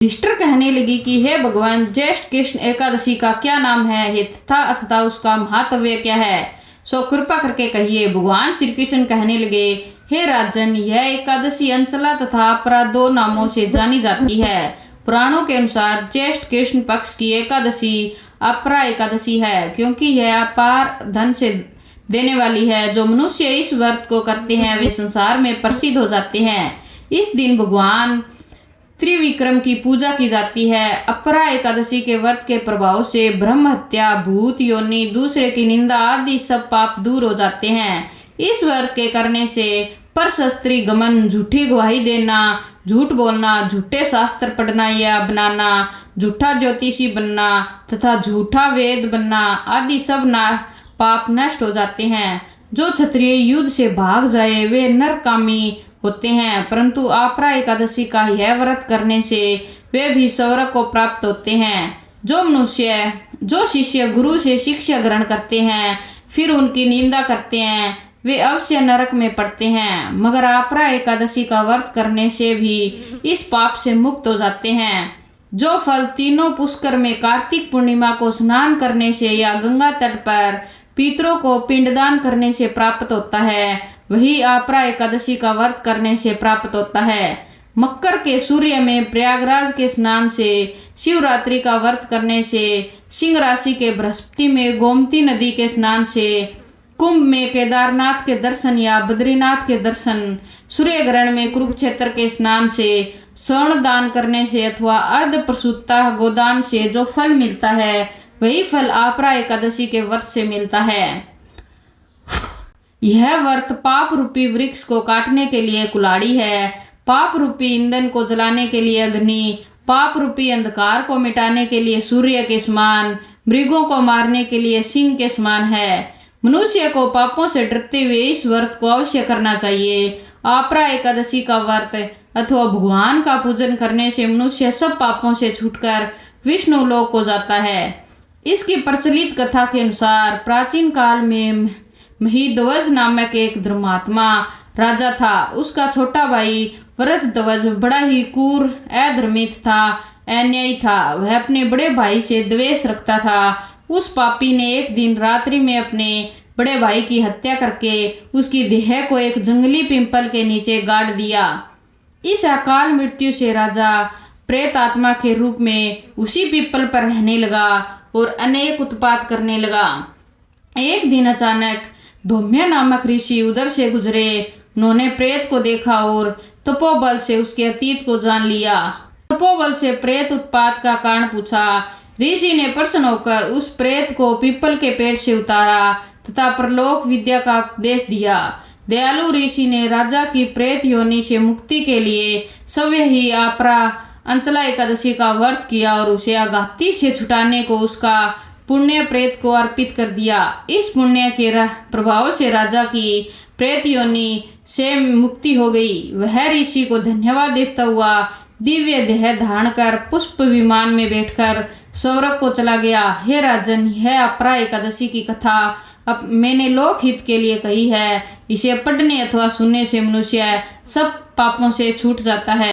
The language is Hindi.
युधिष्ठिर कहने लगी कि हे भगवान, ज्येष्ठ कृष्ण एकादशी का क्या नाम है तथा उसका महात्म्य क्या है, सो कृपा करके कहिए। भगवान श्री कृष्ण कहने लगे, हे राजन, यह एकादशी अंचला तथा अपरा 2 नामों से जानी जाती है। पुराणों के अनुसार ज्येष्ठ कृष्ण पक्ष की एकादशी अपरा एकादशी है, क्योंकि यह अपार धन से देने वाली है। जो मनुष्य इस व्रत को करते हैं वे संसार में प्रसिद्ध हो जाते हैं। इस दिन भगवान त्रिविक्रम की पूजा की जाती है। अपरा एकादशी के व्रत के प्रभाव से ब्रह्म हत्या, भूत योनि, दूसरे की निंदा आदि सब पाप दूर हो जाते हैं। इस व्रत के करने से परशस्त्री गमन, झूठी गवाही देना, झूठ बोलना, झूठे शास्त्र पढ़ना या बनाना, झूठा ज्योतिषी बनना तथा झूठा वेद बनना आदि सब पाप नष्ट हो जाते हैं। जो क्षत्रिय युद्ध से भाग जाए वे नरकामी होते हैं, परंतु अपरा एकादशी का यह व्रत करने से वे भी स्वर्ग को प्राप्त होते हैं। जो शिष्य गुरु से शिक्षा ग्रहण करते हैं फिर उनकी निंदा करते हैं वे अवश्य नरक में पड़ते हैं, मगर अपरा एकादशी का व्रत करने से भी इस पाप से मुक्त हो जाते हैं। जो फल तीनों पुष्कर में कार्तिक पूर्णिमा को स्नान करने से या गंगा तट पर पितरों को पिंडदान करने से प्राप्त होता है, वही अपरा एकादशी का व्रत करने से प्राप्त होता है। मकर के सूर्य में प्रयागराज के स्नान से, शिवरात्रि का व्रत करने से, सिंह राशि के बृहस्पति में गोमती नदी के स्नान से, कुंभ में केदारनाथ के दर्शन या बद्रीनाथ के दर्शन, सूर्य ग्रहण में कुरुक्षेत्र के स्नान से, स्वर्ण दान करने से अथवा अर्ध प्रसूता गोदान से जो फल मिलता है वही फल अपरा एकादशी के व्रत से मिलता है। यह व्रत पाप रूपी वृक्ष को काटने के लिए कुल्हाड़ी है, पाप रूपी ईंधन को जलाने के लिए अग्नि, पाप रूपी अंधकार को मिटाने के लिए सूर्य के समान, मृगों को मारने के लिए सिंह के समान है। मनुष्य को पापों से डरते हुए इस व्रत को अवश्य करना चाहिए। अपरा एकादशी का व्रत अथवा भगवान का पूजन करने से मनुष्य सब पापों से छूटकर विष्णु लोक को जाता है। इसकी प्रचलित कथा के अनुसार प्राचीन काल में महिध्वज नामक एक धर्मात्मा राजा था। उसका छोटा भाई व्रजध्वज बड़ा ही क्रूर, अधर्मी था, अन्यायी था। वह अपने बड़े भाई से द्वेष रखता था। उस पापी ने एक दिन रात्रि में अपने बड़े भाई की हत्या करके उसकी देह को एक जंगली पिंपल के नीचे गाड़ दिया। इस अकाल मृत्यु से राजा प्रेत आत्मा के रूप में उसी पिंपल पर रहने लगा और अनेक उत्पात करने लगा। एक दिन अचानक धौम्य नामक ऋषि उधर से गुजरे। उन्होंने प्रेत को देखा और तपोबल से उसके अतीत को जान लिया। तपोबल से प्रेत उत्पात का कारण पूछा। ऋषि ने प्रसन्न होकर उस प्रेत को पीपल के पेड़ से उतारा तथा परलोक विद्या का उपदेश दिया। दयालु ऋषि ने राजा की प्रेत योनि से मुक्ति के लिए सवै ही अपरा अंचला एकादशी का व्रत किया और उसे आघाती से छुटाने को उसका पुण्य प्रेत को अर्पित कर दिया। इस पुण्य के प्रभाव से राजा की प्रेत योनि से मुक्ति हो गई। वह ऋषि को धन्यवाद देता हुआ दिव्य देह धारण कर पुष्प विमान में बैठकर स्वर्ग को चला गया। हे राजन, यह अपरा एकादशी की कथा अब मैंने लोकहित के लिए कही है। इसे पढ़ने अथवा सुनने से मनुष्य सब पापों से छूट जाता है।